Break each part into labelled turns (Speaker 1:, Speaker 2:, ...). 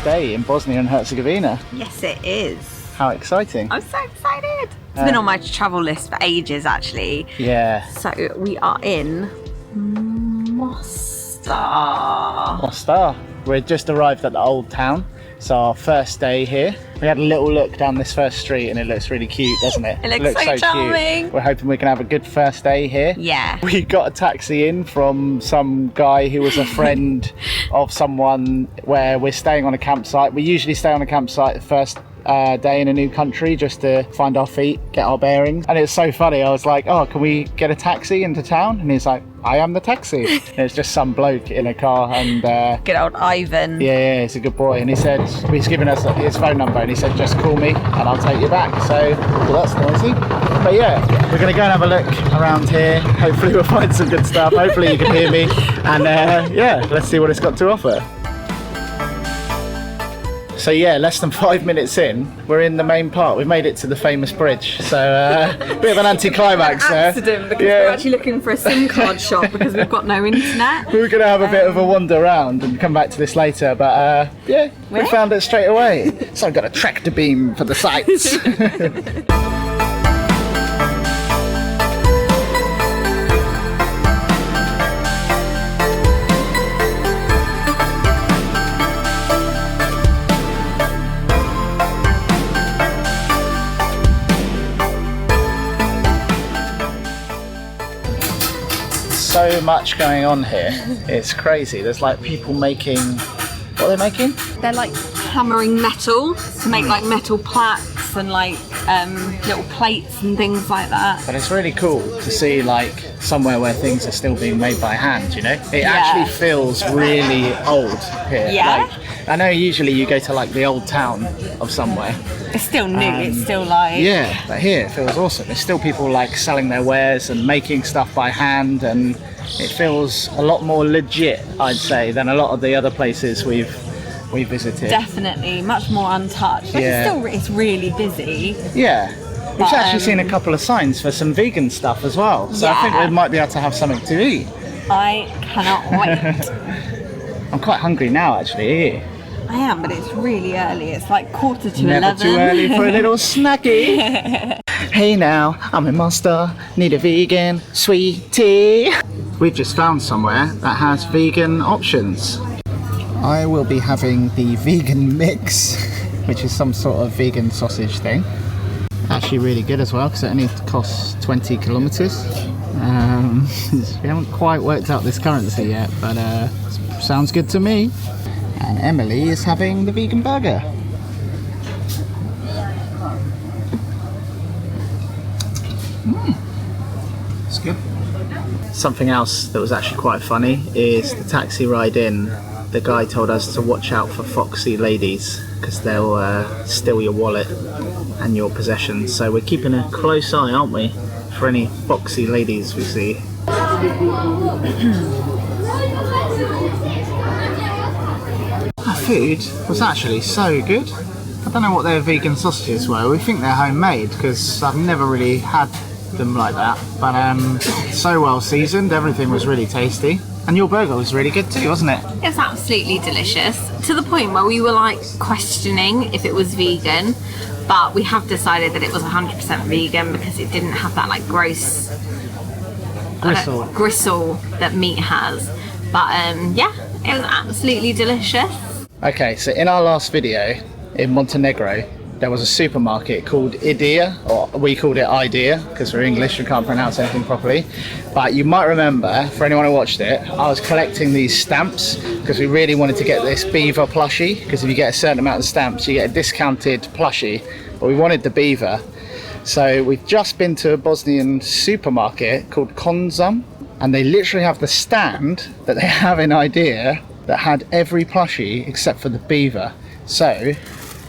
Speaker 1: day in Bosnia and Herzegovina.
Speaker 2: Yes, it is.
Speaker 1: How exciting.
Speaker 2: I'm so excited. It's been on my travel list for ages, actually.
Speaker 1: Yeah.
Speaker 2: So we are in
Speaker 1: Mostar. We've just arrived at the old town. It's our first day here. We had a little look down this first street and it looks really cute, doesn't it?
Speaker 2: It looks so charming.
Speaker 1: Cute. We're hoping we can have a good first day here.
Speaker 2: Yeah.
Speaker 1: We got a taxi in from some guy who was a friend of someone where we're staying on a campsite. We usually stay on a campsite the first day in a new country just to find our feet, get our bearings. And it's so funny. I was like, oh, can we get a taxi into town? And he's like, I am the taxi. And it's just some bloke in a car. And
Speaker 2: good old Ivan.
Speaker 1: Yeah, he's a good boy. And he said, he's given us his phone number and he said, just call me and I'll take you back. So, well, that's noisy. But yeah, we're going to go and have a look around here. Hopefully we'll find some good stuff. Hopefully you can hear me. And yeah, let's see what it's got to offer. So yeah, less than 5 minutes in, we're in the main part. We've made it to the famous bridge. So a bit of an anticlimax there.
Speaker 2: Accident, because we're actually looking for a SIM card shop because we've got no internet.
Speaker 1: We were going to have a bit of a wander around and come back to this later, but yeah, we found it straight away. So I've got a tractor beam for the sights. So much going on here. It's crazy. There's like people making, what are they making?
Speaker 2: They're like hammering metal to make like metal plaques and like little plates and things like that.
Speaker 1: But it's really cool to see like somewhere where things are still being made by hand, you know? It actually feels really old here.
Speaker 2: Yeah.
Speaker 1: Like, I know usually you go to like the old town of somewhere.
Speaker 2: It's still new, it's still like...
Speaker 1: Yeah, but here it feels awesome. There's still people like selling their wares and making stuff by hand, and it feels a lot more legit, I'd say, than a lot of the other places we've visited.
Speaker 2: Definitely, much more untouched. Like it's really busy.
Speaker 1: Yeah. We've actually seen a couple of signs for some vegan stuff as well. So I think we might be able to have something to eat.
Speaker 2: I cannot wait.
Speaker 1: I'm quite hungry now, actually.
Speaker 2: I am, but it's really early. It's like 11:15.
Speaker 1: Never too early for a little snacky. Hey now, I'm in Master, need a vegan sweetie. We've just found somewhere that has vegan options. I will be having the vegan mix, which is some sort of vegan sausage thing. Actually really good as well, because it only costs 20 kilometers. We haven't quite worked out this currency yet, but sounds good to me. And Emily is having the vegan burger. It's good. Something else that was actually quite funny is the taxi ride in. The guy told us to watch out for foxy ladies because they'll steal your wallet and your possessions. So we're keeping a close eye, aren't we, for any foxy ladies we see. Food was actually so good. I don't know what their vegan sausages were. We think they're homemade because I've never really had them like that. But so well seasoned, everything was really tasty. And your burger was really good too, wasn't it?
Speaker 2: It was absolutely delicious. To the point where we were like questioning if it was vegan, but we have decided that it was 100% vegan because it didn't have that like gross gristle that meat has. But yeah, it was absolutely delicious.
Speaker 1: Okay, so in our last video in Montenegro, there was a supermarket called Idea, or we called it Idea because we're English, we can't pronounce anything properly. But you might remember, for anyone who watched it, I was collecting these stamps because we really wanted to get this beaver plushie, because if you get a certain amount of stamps, you get a discounted plushie, but we wanted the beaver. So we've just been to a Bosnian supermarket called Konzum, and they literally have the stand that they have in Idea that had every plushie except for the beaver. So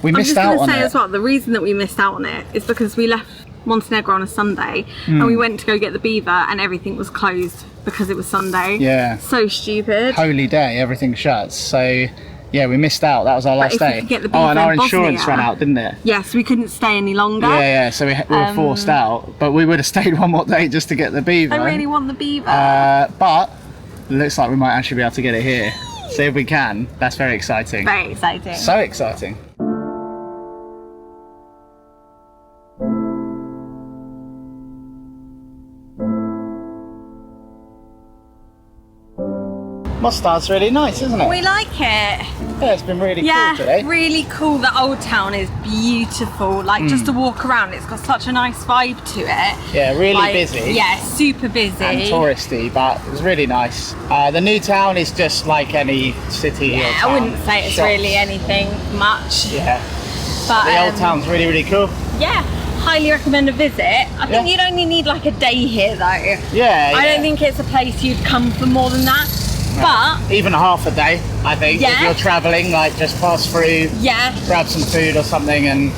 Speaker 1: we missed out on it. I was going to say as well,
Speaker 2: the reason that we missed out on it is because we left Montenegro on a Sunday and we went to go get the beaver and everything was closed because it was Sunday.
Speaker 1: Yeah.
Speaker 2: So stupid.
Speaker 1: Holy day, everything shuts. So yeah, we missed out. That was our last day.
Speaker 2: And
Speaker 1: our insurance ran out, didn't it?
Speaker 2: Yes, we couldn't stay any longer.
Speaker 1: Yeah, so we were forced out. But we would have stayed one more day just to get the beaver.
Speaker 2: I really want the beaver.
Speaker 1: But it looks like we might actually be able to get it here. So if we can, that's very exciting.
Speaker 2: Very exciting.
Speaker 1: So exciting. Mostar's really nice, isn't it?
Speaker 2: We like it.
Speaker 1: Yeah, it's been really
Speaker 2: Yeah,
Speaker 1: cool today.
Speaker 2: really cool. The old town is beautiful. Like just to walk around, it's got such a nice vibe to it.
Speaker 1: Yeah, really
Speaker 2: Like,
Speaker 1: busy.
Speaker 2: Yeah, super busy.
Speaker 1: And touristy, but it was really nice. The new town is just like any city or
Speaker 2: Yeah,
Speaker 1: town.
Speaker 2: I wouldn't say it's
Speaker 1: Shops.
Speaker 2: really anything much.
Speaker 1: Yeah,
Speaker 2: But
Speaker 1: the old town's really, really cool.
Speaker 2: yeah, highly recommend a visit. I think
Speaker 1: Yeah.
Speaker 2: you'd only need like a day here though.
Speaker 1: Yeah,
Speaker 2: I
Speaker 1: yeah.
Speaker 2: don't think it's a place you'd come for more than that. But
Speaker 1: Even half a day, I think, if
Speaker 2: Yeah.
Speaker 1: you're travelling, like just pass through,
Speaker 2: yeah,
Speaker 1: grab some food or something and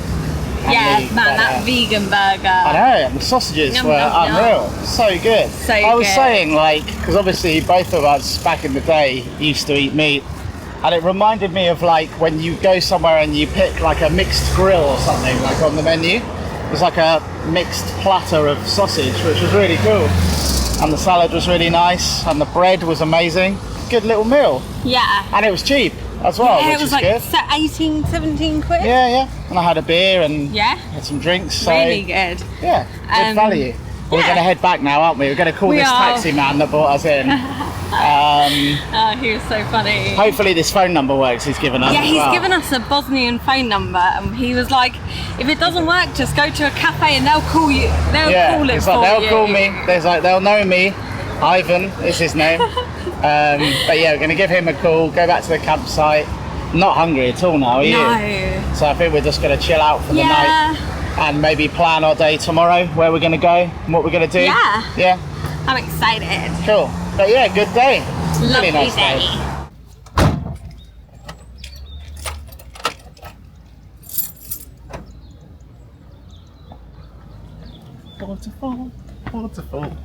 Speaker 2: yeah,
Speaker 1: leave.
Speaker 2: man,
Speaker 1: But,
Speaker 2: that vegan burger.
Speaker 1: I know, and the sausages
Speaker 2: Yum,
Speaker 1: were
Speaker 2: yum, yum.
Speaker 1: unreal. So good.
Speaker 2: So
Speaker 1: I was
Speaker 2: good.
Speaker 1: saying, like, because obviously both of us back in the day used to eat meat, and it reminded me of like when you go somewhere and you pick like a mixed grill or something, like on the menu. It was like a mixed platter of sausage, which was really cool. And the salad was really nice, and the bread was amazing. Good little meal.
Speaker 2: Yeah.
Speaker 1: And it was cheap as well,
Speaker 2: Yeah,
Speaker 1: which
Speaker 2: it was
Speaker 1: is
Speaker 2: like
Speaker 1: good.
Speaker 2: 18, 17 quid.
Speaker 1: Yeah, yeah. And I had a beer and
Speaker 2: Yeah.
Speaker 1: had some drinks. So
Speaker 2: Really good.
Speaker 1: yeah, good value. We're
Speaker 2: yeah.
Speaker 1: going to head back now, aren't we? We're going to call
Speaker 2: We
Speaker 1: this
Speaker 2: are.
Speaker 1: taxi man that brought us in.
Speaker 2: Oh, he was so funny.
Speaker 1: Hopefully this phone number works he's given us.
Speaker 2: Yeah,
Speaker 1: as
Speaker 2: he's
Speaker 1: well.
Speaker 2: given us a Bosnian phone number, and he was like, "If it doesn't work, just go to a cafe and they'll call you. They'll call it
Speaker 1: it's
Speaker 2: for
Speaker 1: like, they'll
Speaker 2: you."
Speaker 1: call me. There's like they'll know me. Ivan is his name. But yeah, we're going to give him a call. Go back to the campsite. Not hungry at all now, are you?
Speaker 2: No.
Speaker 1: So I think we're just going to chill out for the
Speaker 2: Yeah.
Speaker 1: night and maybe plan our day tomorrow, where we're going to go and what we're going to do.
Speaker 2: Yeah.
Speaker 1: Yeah.
Speaker 2: I'm excited.
Speaker 1: Cool. But yeah, good day.
Speaker 2: Lovely
Speaker 1: Really nice
Speaker 2: day.
Speaker 1: Waterfall, waterfall.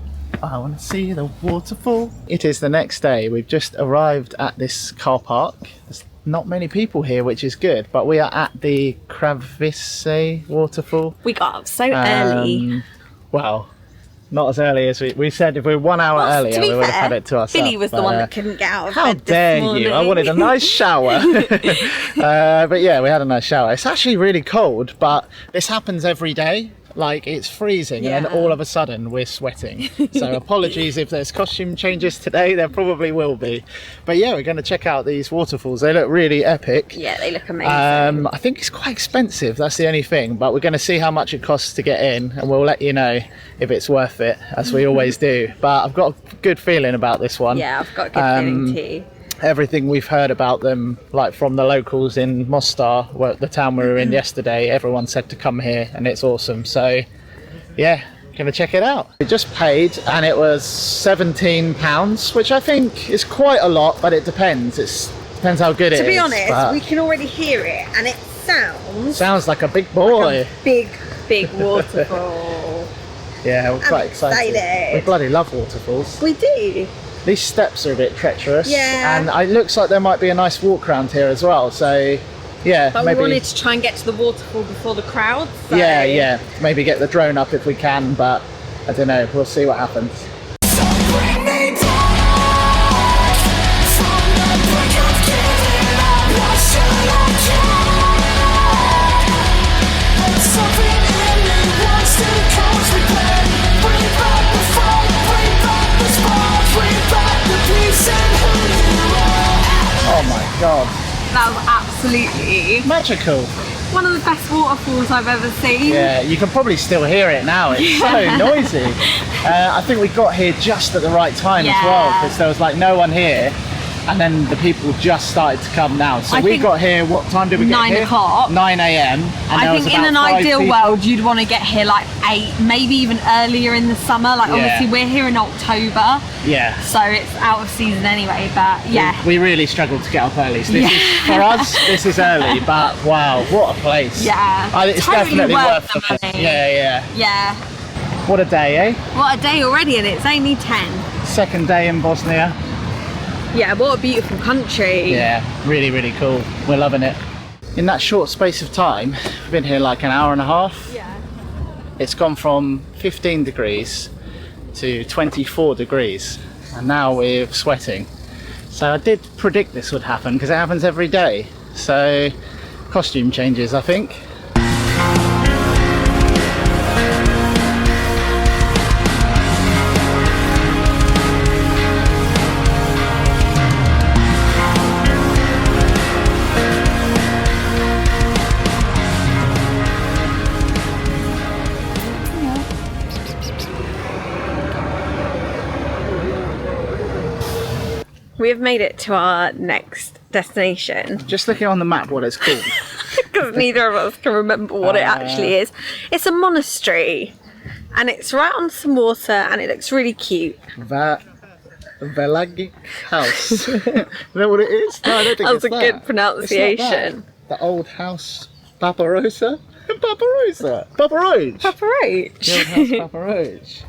Speaker 1: I want to see the waterfall. It is the next day. We've just arrived at this car park. There's not many people here, which is good, but we are at the Kravice waterfall.
Speaker 2: We got up so early.
Speaker 1: Well, not as early as we said. If we were 1 hour
Speaker 2: Well,
Speaker 1: earlier,
Speaker 2: to be
Speaker 1: we would have
Speaker 2: fair,
Speaker 1: had it to ourselves.
Speaker 2: Billy was the one that couldn't get out of
Speaker 1: how
Speaker 2: bed this
Speaker 1: dare
Speaker 2: morning.
Speaker 1: you? I wanted a nice shower. But yeah, we had a nice shower. It's actually really cold, but this happens every day. Like, it's freezing and then
Speaker 2: Yeah.
Speaker 1: all of a sudden we're sweating. So apologies if there's costume changes today. There probably will be. But yeah, we're going to check out these waterfalls. They look really epic.
Speaker 2: Yeah, they look amazing.
Speaker 1: I think it's quite expensive, that's the only thing, but we're going to see how much it costs to get in and we'll let you know if it's worth it, as we always do. But I've got a good feeling about this one.
Speaker 2: Yeah, I've got a good feeling too.
Speaker 1: Everything we've heard about them, like from the locals in Mostar, the town we were in yesterday, everyone said to come here and it's awesome. So yeah, gonna check it out. We just paid and it was £17, which I think is quite a lot, but it depends. It depends how good it is.
Speaker 2: To be honest,
Speaker 1: but
Speaker 2: we can already hear it, and it
Speaker 1: sounds like a big boy.
Speaker 2: big, big waterfall.
Speaker 1: Yeah, we're quite excited.
Speaker 2: excited.
Speaker 1: We bloody love waterfalls.
Speaker 2: We do.
Speaker 1: These steps are a bit treacherous.
Speaker 2: Yeah.
Speaker 1: And it looks like there might be a nice walk around here as well. So yeah,
Speaker 2: But
Speaker 1: maybe.
Speaker 2: we wanted to try and get to the waterfall before the crowd. So.
Speaker 1: Yeah. Maybe get the drone up if we can, but I don't know. We'll see what happens. Oh my god.
Speaker 2: That was absolutely
Speaker 1: Magical.
Speaker 2: one of the best waterfalls I've ever seen.
Speaker 1: Yeah, you can probably still hear it now. It's so noisy. I think we got here just at the right time as well,
Speaker 2: Yeah.
Speaker 1: because there was like no one here. And then the people just started to come now. So
Speaker 2: I
Speaker 1: we
Speaker 2: think
Speaker 1: got here, what time did we get
Speaker 2: 9
Speaker 1: here?
Speaker 2: o'clock.
Speaker 1: 9 a.m. And there
Speaker 2: I
Speaker 1: was
Speaker 2: think in
Speaker 1: about
Speaker 2: an
Speaker 1: 5
Speaker 2: ideal
Speaker 1: people.
Speaker 2: world, you'd want to get here like 8, maybe even earlier in the summer. Like
Speaker 1: Yeah.
Speaker 2: obviously we're here in October,
Speaker 1: Yeah.
Speaker 2: so it's out of season anyway. But yeah,
Speaker 1: We really struggled to get up early. So this
Speaker 2: Yeah.
Speaker 1: is, for us, this is early, but wow, what a place.
Speaker 2: Yeah.
Speaker 1: It's
Speaker 2: Totally
Speaker 1: definitely
Speaker 2: worth
Speaker 1: worth
Speaker 2: the
Speaker 1: the
Speaker 2: money.
Speaker 1: Yeah.
Speaker 2: yeah.
Speaker 1: What a day, eh?
Speaker 2: What a day already, and it's only 10.
Speaker 1: Second day in Bosnia.
Speaker 2: Yeah, what a beautiful country.
Speaker 1: Yeah, really, really cool. We're loving it. In that short space of time, we've been here like an hour and a half.
Speaker 2: Yeah.
Speaker 1: It's gone from 15 degrees to 24 degrees, and now we're sweating. So I did predict this would happen because it happens every day. So costume changes, I think.
Speaker 2: We have made it to our next destination.
Speaker 1: Just looking on the map what it's called.
Speaker 2: Because neither of us can remember what it actually is. It's a monastery. And it's right on some water and it looks really cute.
Speaker 1: Velagic House. Is that what it is? No, I don't think
Speaker 2: That's
Speaker 1: it's
Speaker 2: a good pronunciation.
Speaker 1: The old house Paparosa? Paparosa? Paparoge?
Speaker 2: Paparoge.
Speaker 1: The old house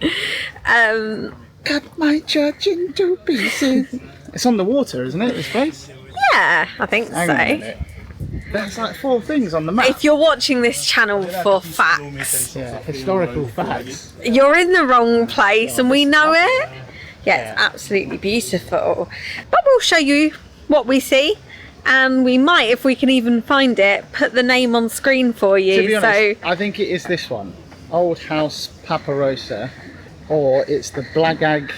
Speaker 1: Paparoge. Cut my church into pieces. It's on the water, isn't it, this place?
Speaker 2: Yeah, I think
Speaker 1: Hang on a
Speaker 2: so.
Speaker 1: minute. There's like 4 things on the map.
Speaker 2: If you're watching this channel for facts,
Speaker 1: Yeah, historical facts.
Speaker 2: you're in the wrong place and we know it. Yeah, it's absolutely beautiful. But we'll show you what we see. And we might, if we can even find it, put the name on screen for you.
Speaker 1: To be honest, I think it is this one. Old House Paparosa. Or it's the Blagag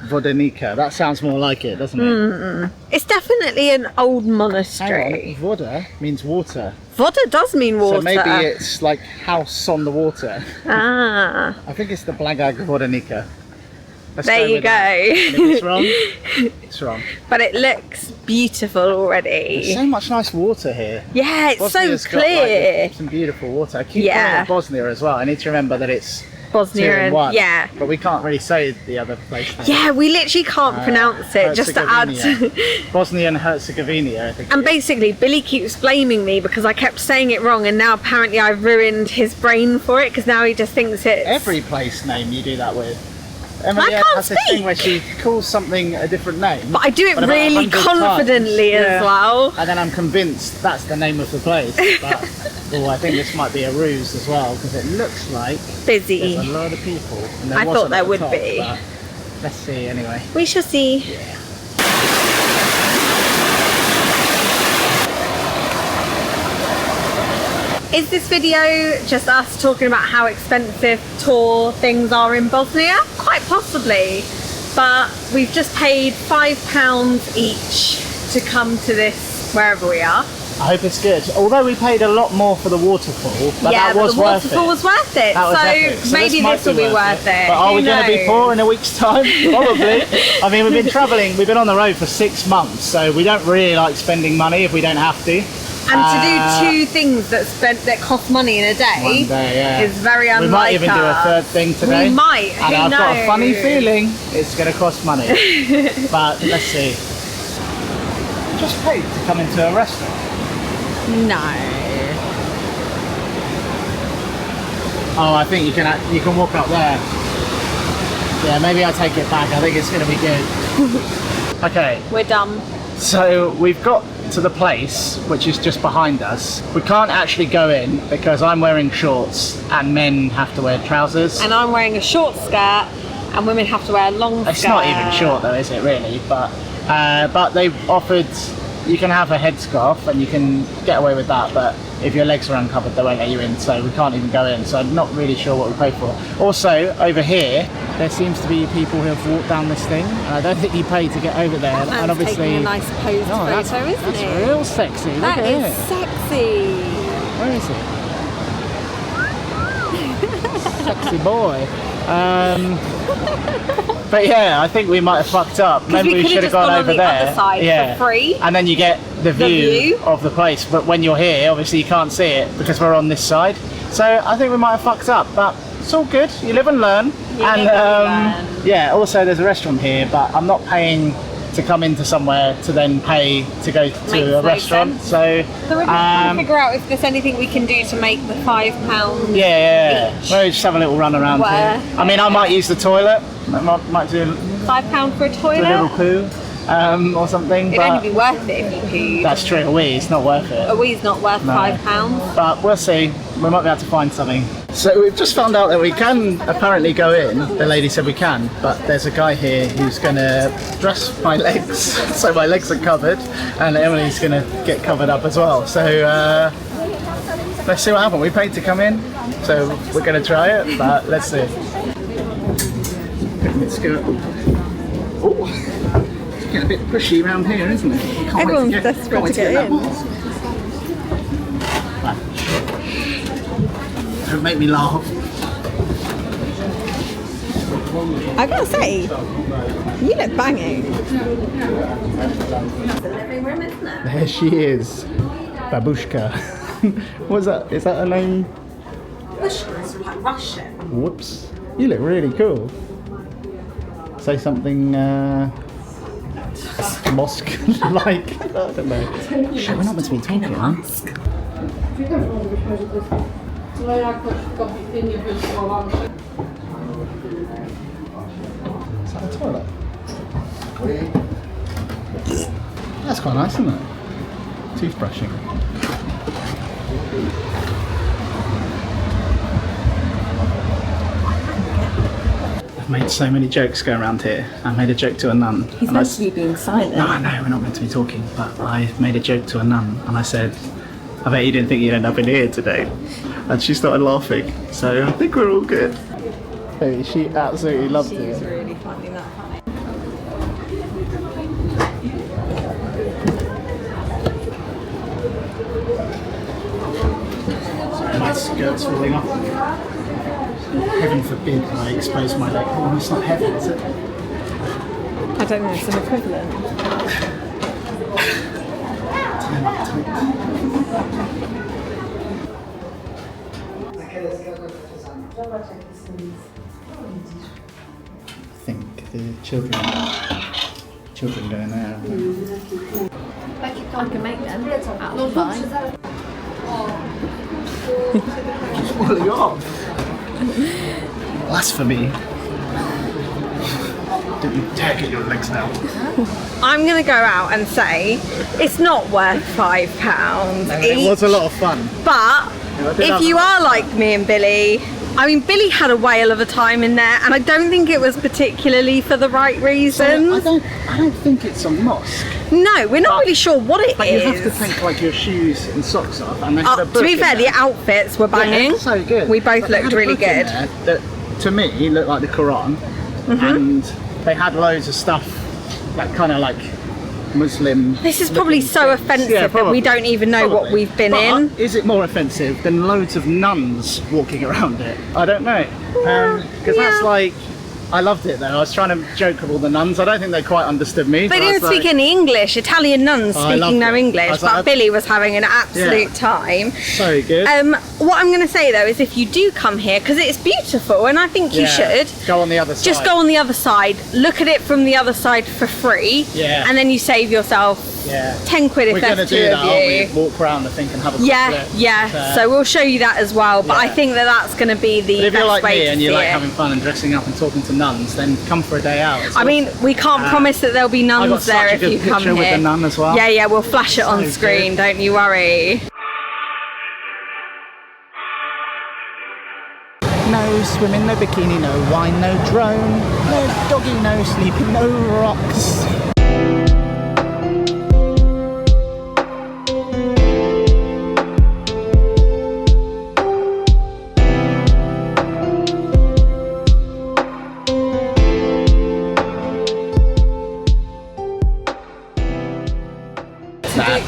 Speaker 1: Vodenica. That sounds more like it, doesn't it?
Speaker 2: It's definitely an old
Speaker 1: Hang
Speaker 2: monastery.
Speaker 1: on, Voda means water.
Speaker 2: Voda does mean water.
Speaker 1: So maybe it's like house on the water.
Speaker 2: Ah,
Speaker 1: I think it's the Blagag Vodenica. Let's
Speaker 2: there
Speaker 1: go
Speaker 2: you
Speaker 1: with
Speaker 2: go.
Speaker 1: that. And if it's wrong, it's wrong.
Speaker 2: But it looks beautiful already.
Speaker 1: There's so much nice water here.
Speaker 2: Yeah, it's
Speaker 1: Bosnia's
Speaker 2: so
Speaker 1: got,
Speaker 2: clear.
Speaker 1: like, some beautiful water. I keep calling
Speaker 2: Yeah.
Speaker 1: it Bosnia as well. I need to remember that it's
Speaker 2: Bosnia
Speaker 1: 2 in
Speaker 2: and
Speaker 1: 1.
Speaker 2: yeah.
Speaker 1: But we can't really say the other place name.
Speaker 2: Yeah, we literally can't pronounce it, just to add to...
Speaker 1: Bosnia and Herzegovina, I think.
Speaker 2: And basically, Billy keeps blaming me because I kept saying it wrong, and now apparently I've ruined his brain for it, because now he just thinks it's...
Speaker 1: Every place name you do that with. Emily
Speaker 2: I can't
Speaker 1: has this thing
Speaker 2: speak.
Speaker 1: where she calls something a different name.
Speaker 2: But I do it
Speaker 1: But about
Speaker 2: really
Speaker 1: 100
Speaker 2: confidently
Speaker 1: times.
Speaker 2: as
Speaker 1: Yeah.
Speaker 2: well.
Speaker 1: And then I'm convinced that's the name of the place. But I think this might be a ruse as well, because it looks like
Speaker 2: Busy.
Speaker 1: there's a lot of people. And there
Speaker 2: I
Speaker 1: wasn't
Speaker 2: thought there
Speaker 1: at the
Speaker 2: would
Speaker 1: top,
Speaker 2: be.
Speaker 1: but let's see anyway.
Speaker 2: We shall see. Is this video just us talking about how expensive tour things are in Bosnia? Quite possibly, but we've just paid £5 each to come to this wherever we are.
Speaker 1: I hope it's good. Although we paid a lot more for the waterfall, but
Speaker 2: yeah,
Speaker 1: that was
Speaker 2: but the
Speaker 1: worth
Speaker 2: waterfall
Speaker 1: it.
Speaker 2: was worth it.
Speaker 1: That was epic.
Speaker 2: So maybe
Speaker 1: might
Speaker 2: this will be worth it.
Speaker 1: But are
Speaker 2: Who
Speaker 1: we going to be
Speaker 2: knows?
Speaker 1: poor in a week's time? Probably. I mean, we've been travelling, we've been on the road for 6 months, so we don't really like spending money if we don't have to.
Speaker 2: And to do 2 things that cost money in a day,
Speaker 1: One day, yeah.
Speaker 2: is very unlike
Speaker 1: We might even do a
Speaker 2: us.
Speaker 1: 3rd thing today.
Speaker 2: We might,
Speaker 1: And
Speaker 2: who
Speaker 1: I've got a funny
Speaker 2: knows?
Speaker 1: feeling it's going to cost money. But let's see. You just paid to come into a restaurant.
Speaker 2: No.
Speaker 1: Oh, I think you can walk up there. Yeah, maybe I'll take it back. I think it's going to be good. Okay.
Speaker 2: We're dumb.
Speaker 1: So we've got to the place, which is just behind us. We can't actually go in because I'm wearing shorts and men have to wear trousers.
Speaker 2: And I'm wearing a short skirt and women have to wear a long skirt.
Speaker 1: It's not even short though, is it really? But they've offered, you can have a headscarf and you can get away with that, but if your legs are uncovered they won't let you in, so we can't even go in, so I'm not really sure what we pay for. Also, over here there seems to be people who have walked down this thing, and I don't think you pay to get over there.
Speaker 2: That man's
Speaker 1: and obviously
Speaker 2: taking a nice posed
Speaker 1: Oh,
Speaker 2: photo, isn't
Speaker 1: that's
Speaker 2: it?
Speaker 1: real sexy. Look
Speaker 2: That
Speaker 1: at
Speaker 2: is
Speaker 1: it.
Speaker 2: sexy.
Speaker 1: Where is it? Sexy boy. But yeah, I think we might have fucked up. Maybe we should have gone over
Speaker 2: on the
Speaker 1: there.
Speaker 2: other side
Speaker 1: yeah.
Speaker 2: for free.
Speaker 1: And then you get the view of the place. But when you're here, obviously you can't see it because we're on this side. So I think we might have fucked up, but it's all good. You live and learn. Yeah, also there's a restaurant here, but I'm not paying to come into somewhere to then pay to go to
Speaker 2: Makes
Speaker 1: a
Speaker 2: no
Speaker 1: restaurant.
Speaker 2: sense.
Speaker 1: So
Speaker 2: we're trying to figure out if there's anything we can do to make the £5
Speaker 1: yeah.
Speaker 2: each.
Speaker 1: Maybe just have a little run around
Speaker 2: Where?
Speaker 1: here. I mean, I might use the toilet. I might do
Speaker 2: £5 for a
Speaker 1: a
Speaker 2: toilet?
Speaker 1: little poo or something.
Speaker 2: It'd
Speaker 1: but
Speaker 2: only be worth it if you pooed.
Speaker 1: that's true. A wee, it's not worth it.
Speaker 2: A wee's not worth
Speaker 1: No.
Speaker 2: £5.
Speaker 1: But we'll see. We might be able to find something. So we've just found out that we can apparently go in. The lady said we can, but there's a guy here who's going to dress my legs so my legs are covered, and Emily's going to get covered up as well. So let's see what happens. We paid to come in, so we're going to try it, but let's see. Let's go. Oh, it's getting a bit pushy around here, isn't it?
Speaker 2: Everyone's desperate to get in.
Speaker 1: Don't make me laugh.
Speaker 2: I gotta say, you look banging. That's the living room, isn't it?
Speaker 1: There she is, Babushka. What's that? Is that her name?
Speaker 2: Babushka is like Russian.
Speaker 1: Whoops. You look really cool. Say something mosque-like. I don't know. Shit, we're not meant to be talking, huh? Is that a toilet? That's quite nice, isn't it? Toothbrushing. I've made so many jokes going around here. I made a joke to a nun.
Speaker 2: He's meant to be being silent.
Speaker 1: No, I know, we're not meant to be talking, but I made a joke to a nun and I said, I bet you didn't think you'd end up in here today. And she started laughing, so I think we're all good. Hey, she absolutely loved it.
Speaker 2: She's really finding that funny.
Speaker 1: Sorry, my skirt's falling off. Heaven forbid I expose my leg. Oh, it's not heaven, is it?
Speaker 2: I don't know, it's an equivalent.
Speaker 1: I think the children going there.
Speaker 2: I can make them out of mine.
Speaker 1: What are you off? Blasphemy. Don't you dare get your legs now.
Speaker 2: I'm going to go out and say it's not worth £5 each.
Speaker 1: It was a lot of fun.
Speaker 2: But if you are like me and Billy, I mean, Billy had a whale of a time in there, and I don't think it was particularly for the right reasons.
Speaker 1: I don't think it's a mosque.
Speaker 2: No, we're not really sure what it is.
Speaker 1: But you have to take like your shoes and socks off, and they had a book.
Speaker 2: To be fair,
Speaker 1: there.
Speaker 2: the outfits were banging.
Speaker 1: Yeah, so good.
Speaker 2: We both looked really good.
Speaker 1: That to me looked like the Quran, and they had loads of stuff, like kind of like Muslim.
Speaker 2: This is probably so offensive that we don't even know what we've been in.
Speaker 1: Is it more offensive than loads of nuns walking around it? I don't know. Because that's like, I loved it though. I was trying to joke with all the nuns. I don't think they quite understood me.
Speaker 2: They didn't speak any English. Italian nuns speaking no English, but Billy was having an absolute time.
Speaker 1: So good.
Speaker 2: What I'm going to say though is if you do come here, because it's beautiful and I think you should.
Speaker 1: Go on the other side.
Speaker 2: Just go on the other side, look at it from the other side for free, and then you save yourself 10 quid if there's two of you.
Speaker 1: We're going to do that, aren't we? Walk around, I think, and have a quick look.
Speaker 2: So we'll show you that as well, but I think that that's going to be the best way to see it.
Speaker 1: If you're like me and you like having fun and dressing up and talking to nuns, then come for a day out.
Speaker 2: I mean, we can't promise that there'll be nuns there if you come here.
Speaker 1: With the nun as well.
Speaker 2: Yeah, we'll flash it on screen, don't you worry.
Speaker 1: No swimming, no bikini, no wine, no drone, no doggy, no sleeping, no rocks.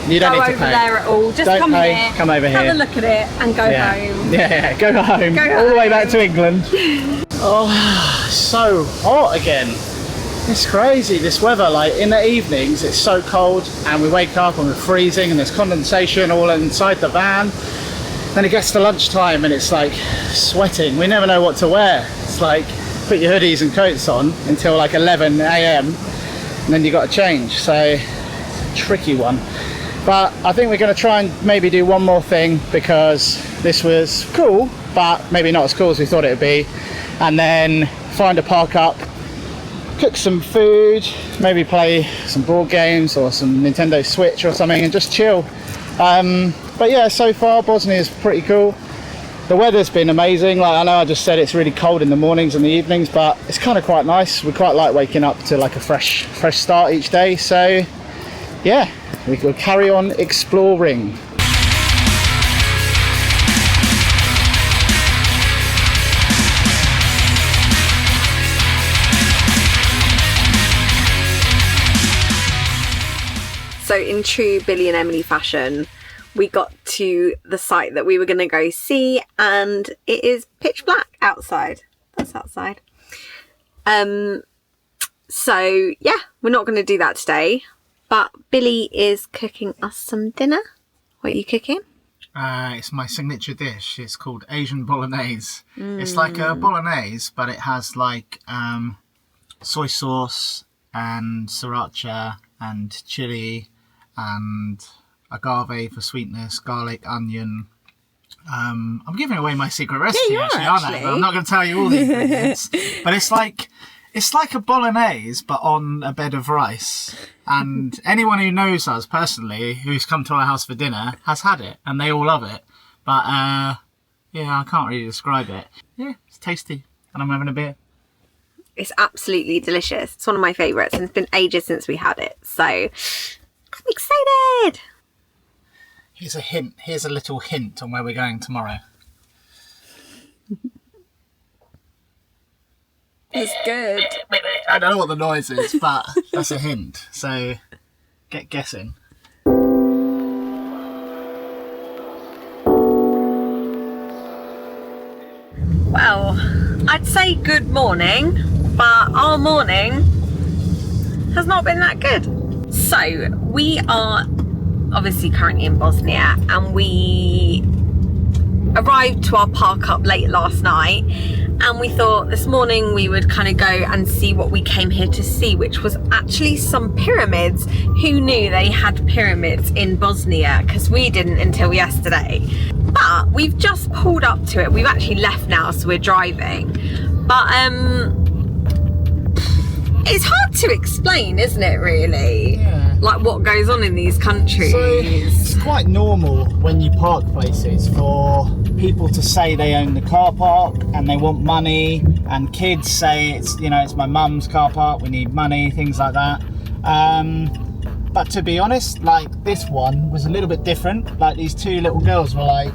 Speaker 1: You don't need to pay.
Speaker 2: Go over there at all. Just come here.
Speaker 1: Come over here.
Speaker 2: Have a look at it and go home.
Speaker 1: Yeah, go home. All the way back to England. Oh, so hot again. It's crazy, this weather. Like in the evenings, it's so cold and we wake up and we're freezing and there's condensation all inside the van. Then it gets to lunchtime and it's like sweating. We never know what to wear. It's like put your hoodies and coats on until like 11 AM and then you got to change. So, tricky one. But I think we're going to try and maybe do one more thing because this was cool, but maybe not as cool as we thought it would be. And then find a park up, cook some food, maybe play some board games or some Nintendo Switch or something and just chill. But yeah, so far Bosnia is pretty cool. The weather's been amazing. Like, I know I just said it's really cold in the mornings and the evenings, but it's kind of quite nice. We quite like waking up to like a fresh start each day. So yeah, we will carry on exploring.
Speaker 2: So in true Billy and Emily fashion, we got to the site that we were going to go see, and it is pitch black outside. That's outside. So yeah, we're not going to do that today, but Billy is cooking us some dinner. What are you cooking?
Speaker 1: It's my signature dish. It's called Asian bolognese. It's like a bolognese, but it has like soy sauce and sriracha and chili and agave for sweetness, garlic, onion. I'm giving away my secret recipe, aren't I? But I'm not going to tell you all the ingredients. But it's like a bolognese, but on a bed of rice. And anyone who knows us personally, who's come to our house for dinner, has had it, and they all love it. But yeah, I can't really describe it. Yeah, it's tasty, and I'm having a beer.
Speaker 2: It's absolutely delicious. It's one of my favourites, and it's been ages since we had it, so I'm excited.
Speaker 1: Here's a hint. Here's a little hint on where we're going tomorrow.
Speaker 2: It's good.
Speaker 1: I don't know what the noise is, but that's a hint. So get guessing.
Speaker 2: Well, I'd say good morning, but our morning has not been that good. So we are obviously currently in Bosnia, and we arrived to our park up late last night, and we thought this morning we would kind of go and see what we came here to see, which was actually some pyramids. Who knew they had pyramids in Bosnia? Because we didn't until yesterday. But we've just pulled up to it. We've actually left now, so we're driving. But it's hard to explain, isn't it, really?
Speaker 1: Yeah.
Speaker 2: Like what goes on in these countries.
Speaker 1: So it's quite normal when you park places for people to say they own the car park and they want money, and kids say it's my mum's car park, we need money, things like that. But to be honest, like this one was a little bit different. Like these two little girls were like,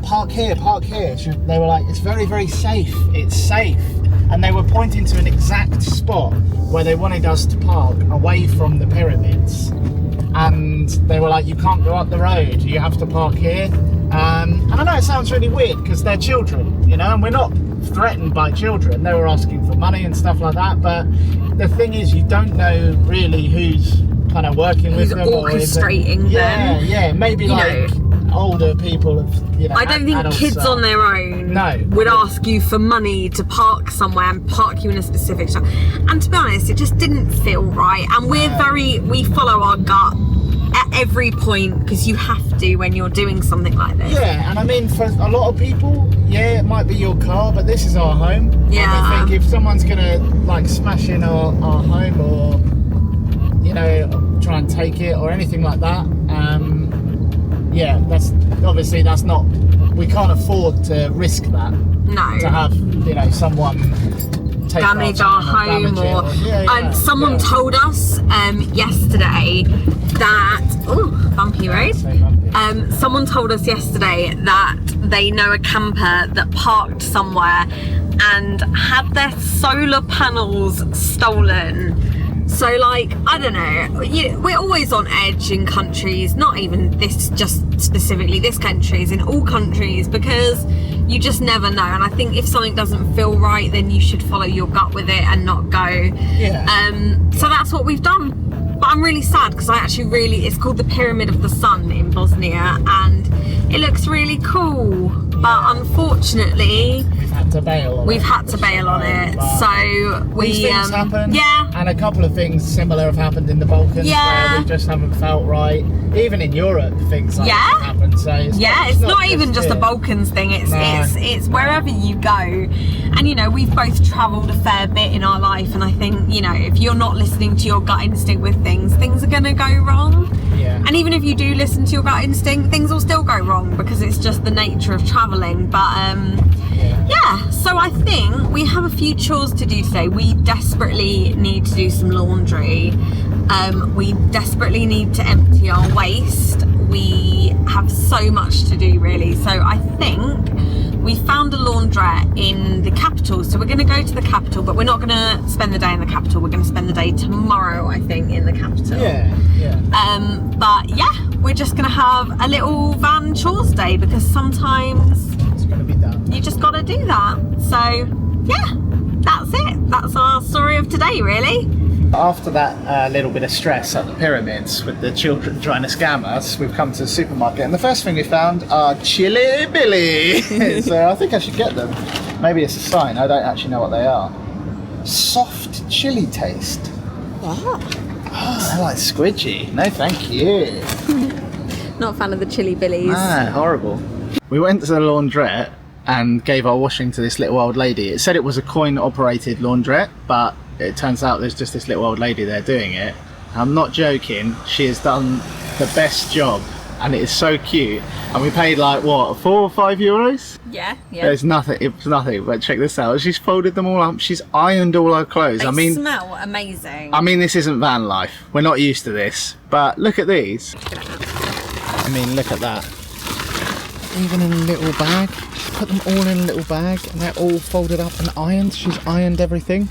Speaker 1: park here, park here. They were like, it's very, very safe, it's safe. And they were pointing to an exact spot where they wanted us to park away from the pyramids. And they were like, you can't go up the road, you have to park here. And I know it sounds really weird because they're children, and we're not threatened by children. They were asking for money and stuff like that. But the thing is, you don't know really who's kind of working with them.
Speaker 2: Orchestrating them.
Speaker 1: Yeah, maybe older people of,
Speaker 2: I don't think kids on their own would ask you for money to park somewhere and park you in a specific spot. And to be honest, it just didn't feel right. And we follow our gut at every point, because you have to when you're doing something like this.
Speaker 1: Yeah, and I mean, for a lot of people, yeah, it might be your car, but this is our home.
Speaker 2: Yeah.
Speaker 1: And I think if someone's gonna like smash in our home, or try and take it or anything like that, yeah, that's not, we can't afford to risk that.
Speaker 2: No.
Speaker 1: To have, someone take
Speaker 2: damage our home, someone told us yesterday that, bumpy road. Someone told us yesterday that they know a camper that parked somewhere and had their solar panels stolen. So, like, I don't know, we're always on edge in countries, not even this, just specifically this countries, in all countries, because you just never know. And I think if something doesn't feel right, then you should follow your gut with it and not go.
Speaker 1: Yeah.
Speaker 2: So that's what we've done. But I'm really sad because it's called the Pyramid of the Sun in Bosnia, and it looks really cool. But unfortunately,
Speaker 1: to bail on it.
Speaker 2: We've had to bail on it. So
Speaker 1: these things happen.
Speaker 2: Yeah.
Speaker 1: And a couple of things similar have happened in the Balkans where we just haven't felt right. Even in Europe, things like that happen. So it's not even just a Balkans thing. It's wherever you go. And you know, we've both travelled a fair bit in our life, and I think, you know, if you're not listening to your gut instinct with things are going to go wrong. Yeah.
Speaker 2: And even if you do listen to your gut instinct, things will still go wrong because it's just the nature of travelling. But yeah, so I think we have a few chores to do today. We desperately need to do some laundry. We desperately need to empty our waste. We have so much to do, really. So I think we found a laundrette in the capital. So we're going to go to the capital, but we're not going to spend the day in the capital. We're going to spend the day tomorrow, I think, in the capital.
Speaker 1: Yeah.
Speaker 2: But yeah, we're just going to have a little van chores day because sometimes
Speaker 1: it's going to be done.
Speaker 2: You just got to do that. So yeah, that's it. That's our story of today, really.
Speaker 1: After that little bit of stress at the pyramids with the children trying to scam us, we've come to the supermarket, and the first thing we found are Chili Billy. So I think I should get them. Maybe it's a sign. I don't actually know what they are. Soft chili taste.
Speaker 2: What?
Speaker 1: Oh, they're like squidgy. No, thank you.
Speaker 2: Not a fan of the Chili Billies.
Speaker 1: Ah, horrible. We went to the laundrette and gave our washing to this little old lady. It said it was a coin-operated laundrette, but it turns out there's just this little old lady there doing it. I'm not joking, she has done the best job, and it is so cute. And we paid like, what, 4 or 5 euros?
Speaker 2: Yeah.
Speaker 1: There's nothing, it was nothing, but check this out. She's folded them all up, she's ironed all our clothes.
Speaker 2: They smell amazing.
Speaker 1: I mean, this isn't van life. We're not used to this, but look at these. I mean, look at that. Even in a little bag. Put them all in a little bag, and they're all folded up and ironed. She's ironed everything.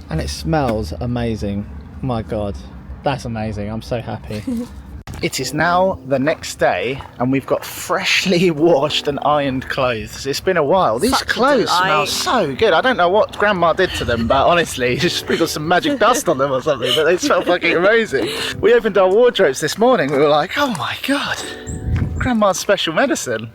Speaker 1: And it smells amazing. My God, that's amazing. I'm so happy. It is now the next day, and we've got freshly washed and ironed clothes. It's been a while. These clothes smell so good. I don't know what Grandma did to them, but honestly, she sprinkled some magic dust on them or something, but they smell fucking amazing. We opened our wardrobes this morning. We were like, oh my God, Grandma's special medicine.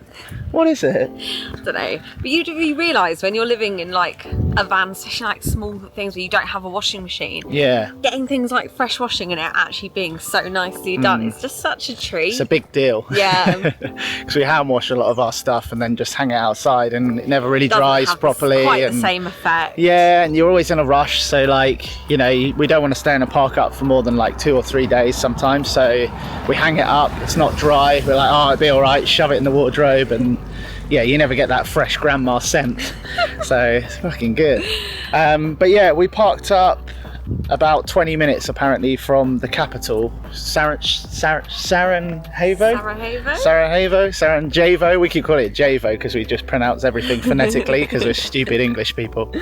Speaker 1: What is it?
Speaker 2: I don't know. But you realise when you're living in like a van, especially like small things where you don't have a washing machine.
Speaker 1: Yeah.
Speaker 2: Getting things like fresh washing and it actually being so nicely done is just such a treat.
Speaker 1: It's a big deal.
Speaker 2: Yeah.
Speaker 1: Because we hand wash a lot of our stuff and then just hang it outside, and it never really dries properly.
Speaker 2: Quite the same effect.
Speaker 1: Yeah, and you're always in a rush. So like, you know, we don't want to stay in a park up for more than like 2 or 3 days sometimes. So we hang it up. It's not dry. We're like, oh, it'll be all right. Shove it in the wardrobe, and yeah, you never get that fresh grandma scent. So it's fucking good. But yeah, we parked up about 20 minutes apparently from the capital, Sarajevo. We keep calling it Javo because we just pronounce everything phonetically because we're stupid English people.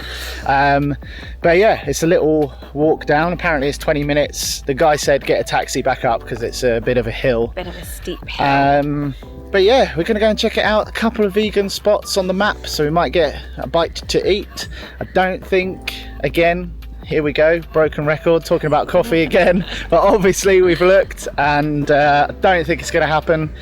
Speaker 1: But yeah, it's a little walk down. Apparently it's 20 minutes. The guy said get a taxi back up because it's a bit of a hill.
Speaker 2: Bit of a steep hill.
Speaker 1: But yeah, we're going to go and check it out. A couple of vegan spots on the map, so we might get a bite to eat. I don't think, again, here we go, broken record, talking about coffee again. But obviously we've looked, and I don't think it's going to happen.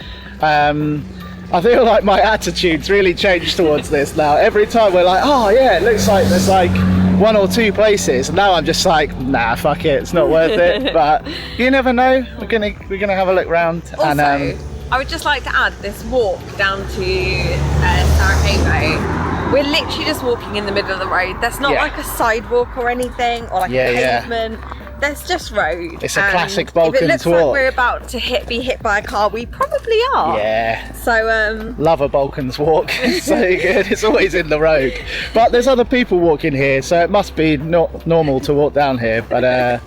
Speaker 1: I feel like my attitude's really changed towards this now. Every time we're like, oh yeah, it looks like there's like 1 or 2 places. And now I'm just like, nah, fuck it, it's not worth it. But you never know. We're gonna have a look round.
Speaker 2: Also,
Speaker 1: and
Speaker 2: I would just like to add this walk down to Sarajevo. We're literally just walking in the middle of the road. There's not like a sidewalk or anything, or like a pavement. There's just road.
Speaker 1: It's a classic Balkans walk.
Speaker 2: If it looks like we're about to be hit by a car, we probably are.
Speaker 1: Yeah.
Speaker 2: So
Speaker 1: love a Balkans walk. It's so good. It's always in the road. But there's other people walking here, so it must be not normal to walk down here. But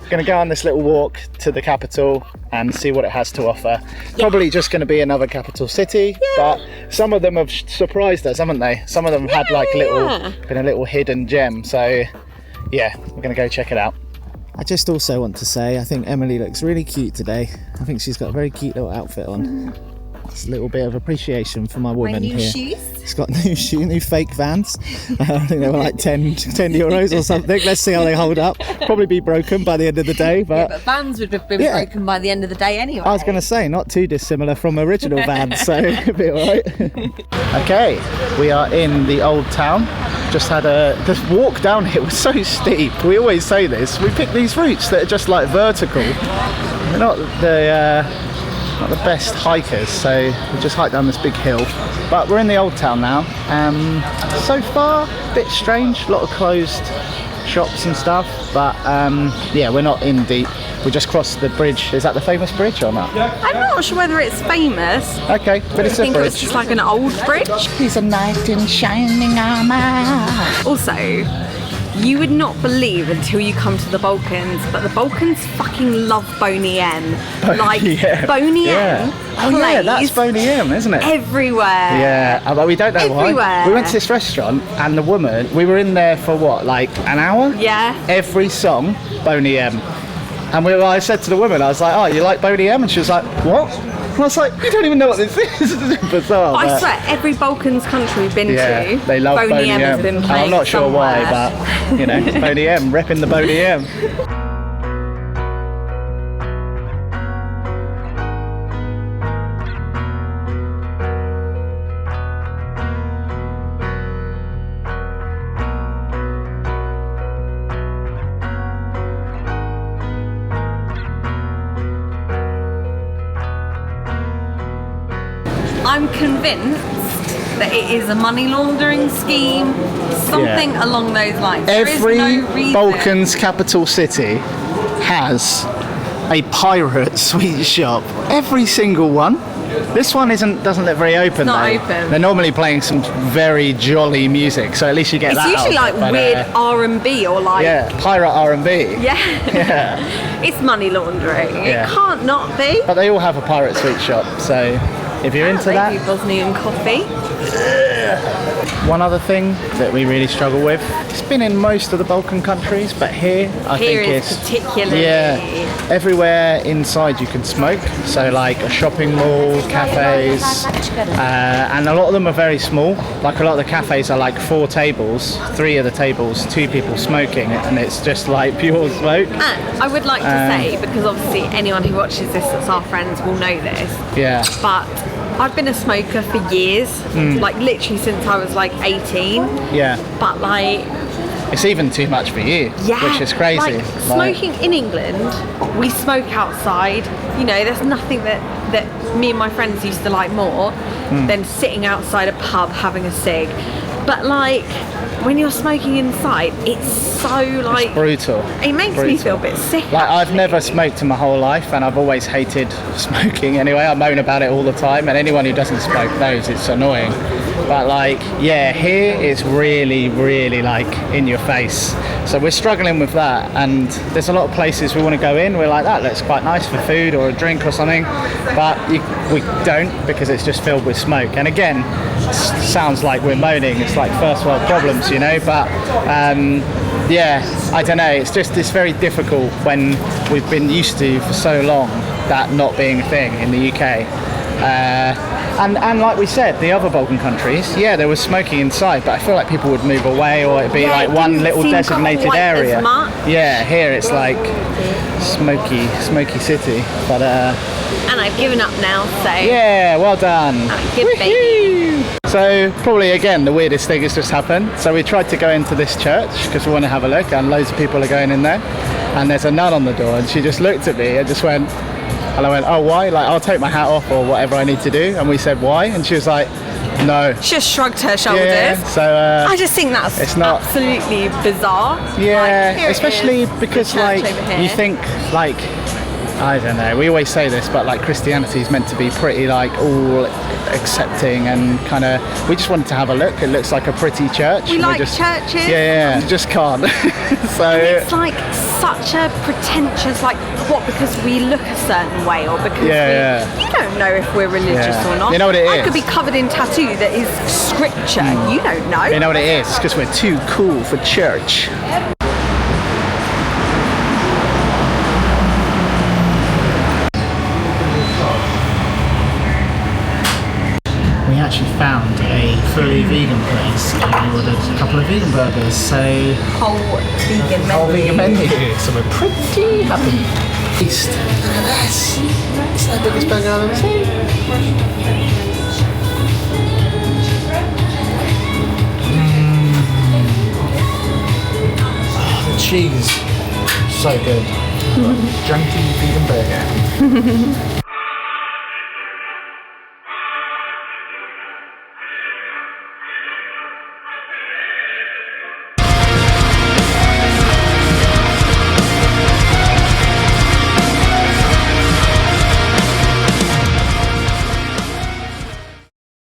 Speaker 1: gonna go on this little walk to the capital and see what it has to offer. Probably just going to be another capital city, but some of them have surprised us, haven't they? Some of them had like been a little hidden gem. So yeah, we're going to go check it out. I just also want to say I think Emily looks really cute today. I think she's got a very cute little outfit on. Just a little bit of appreciation for my woman here.
Speaker 2: Shoes.
Speaker 1: It's got new fake vans. I think they were like 10 euros or something. Let's see how they hold up. Probably be broken by the end of the day.
Speaker 2: But vans would have been broken by the end of the day anyway.
Speaker 1: I was going to say, not too dissimilar from original vans, so it'll be alright. Okay, we are in the old town. Just had this walk down here was so steep. We always say this. We pick these routes that are just like vertical. They're not the best hikers, so we just hiked down this big hill. But we're in the old town now. So far, a bit strange. A lot of closed shops and stuff. But yeah, we're not in deep. We just crossed the bridge. Is that the famous bridge or not?
Speaker 2: I'm not sure whether it's famous.
Speaker 1: Okay, but it's a bridge. I think it's
Speaker 2: just like an old bridge.
Speaker 1: He's a knight in shining armour.
Speaker 2: Also, you would not believe until you come to the Balkans, but the Balkans fucking love Boney M. Like, Boney M
Speaker 1: Oh yeah, that's Boney M, isn't it?
Speaker 2: Everywhere.
Speaker 1: Yeah, but we don't know why. We went to this restaurant and the woman, we were in there for what, like an hour?
Speaker 2: Yeah.
Speaker 1: Every song, Boney M. And I said to the woman, I was like, oh, you like Boney M? And she was like, what? And I was like, you don't even know what this is. It's bizarre.
Speaker 2: But I swear, every Balkans country we've been to,
Speaker 1: they love Boney M.
Speaker 2: Has been playing
Speaker 1: I'm not sure
Speaker 2: somewhere.
Speaker 1: why, but you know, Boney M, repping the Boney M.
Speaker 2: I'm convinced that it is a money laundering scheme, something along those lines.
Speaker 1: Every
Speaker 2: there is no reason.
Speaker 1: Balkans capital city has a pirate sweet shop. Every single one. This one doesn't look very open.
Speaker 2: It's not
Speaker 1: though.
Speaker 2: open.
Speaker 1: They're normally playing some very jolly music, so at least you get that.
Speaker 2: It's usually like weird R&B or like
Speaker 1: pirate R&B.
Speaker 2: Yeah. It's money laundering.
Speaker 1: Yeah.
Speaker 2: It can't not be.
Speaker 1: But they all have a pirate sweet shop, so if you're into that.
Speaker 2: They do Bosnian coffee.
Speaker 1: One other thing that we really struggle with, it's been in most of the Balkan countries, but here I think it's
Speaker 2: particularly.
Speaker 1: Yeah, everywhere inside you can smoke. So like a shopping mall, cafes, and a lot of them are very small. Like a lot of the cafes are like 4 tables, 3 of the tables, 2 people smoking, and it's just like pure smoke.
Speaker 2: And I would like to say, because obviously anyone who watches this that's our friends will know this.
Speaker 1: Yeah.
Speaker 2: But I've been a smoker for years, like literally since I was like 18.
Speaker 1: Yeah.
Speaker 2: But like,
Speaker 1: it's even too much for you, which is crazy.
Speaker 2: Like smoking in England, we smoke outside. You know, there's nothing that me and my friends used to like more than sitting outside a pub having a cig. But like, when you're smoking inside, it's so like...
Speaker 1: It's brutal.
Speaker 2: It makes me feel a bit sick.
Speaker 1: Like, I've never smoked in my whole life, and I've always hated smoking anyway. I moan about it all the time, and anyone who doesn't smoke knows it's annoying. But like, yeah, here it's really, really like in your face. So we're struggling with that, and there's a lot of places we want to go in. We're like, that looks quite nice for food or a drink or something, but we don't, because it's just filled with smoke. And again, sounds like we're moaning. It's like first world problems, you know. But yeah, I don't know. It's very difficult when we've been used to for so long that not being a thing in the UK. And like we said, the other Balkan countries, there was smoking inside, but I feel like people would move away, or it'd be like one little designated area. Yeah, here it's like smoky city. But
Speaker 2: and I've given up now, so
Speaker 1: yeah, well done.
Speaker 2: Good baby.
Speaker 1: So probably again the weirdest thing has just happened. So we tried to go into this church because we want to have a look, and loads of people are going in there, and there's a nun on the door, and she just looked at me and just went. And I went, oh, why? Like, I'll take my hat off or whatever I need to do. And we said, why? And she was like, no.
Speaker 2: She just shrugged her shoulders.
Speaker 1: Yeah, so
Speaker 2: I just think that's absolutely bizarre.
Speaker 1: Yeah, like, especially because, like, you think, like, I don't know, we always say this, but like Christianity is meant to be pretty like all accepting and kind of, we just wanted to have a look. It looks like a pretty church.
Speaker 2: We like churches.
Speaker 1: Yeah, just can't. So
Speaker 2: and it's like such a pretentious, like, what, because we look a certain way, or because you don't know if we're religious or not.
Speaker 1: You know what it is?
Speaker 2: I could be covered in tattoo that is scripture. You don't know.
Speaker 1: You know what it is? Because we're too cool for church. We actually found a fully vegan place and we ordered a couple of vegan burgers. So
Speaker 2: Whole vegan
Speaker 1: whole
Speaker 2: menu.
Speaker 1: vegan menu. So we're pretty happy. East. Look at this. It's the biggest burger I've ever seen. Oh, the cheese. So good. Junky vegan burger.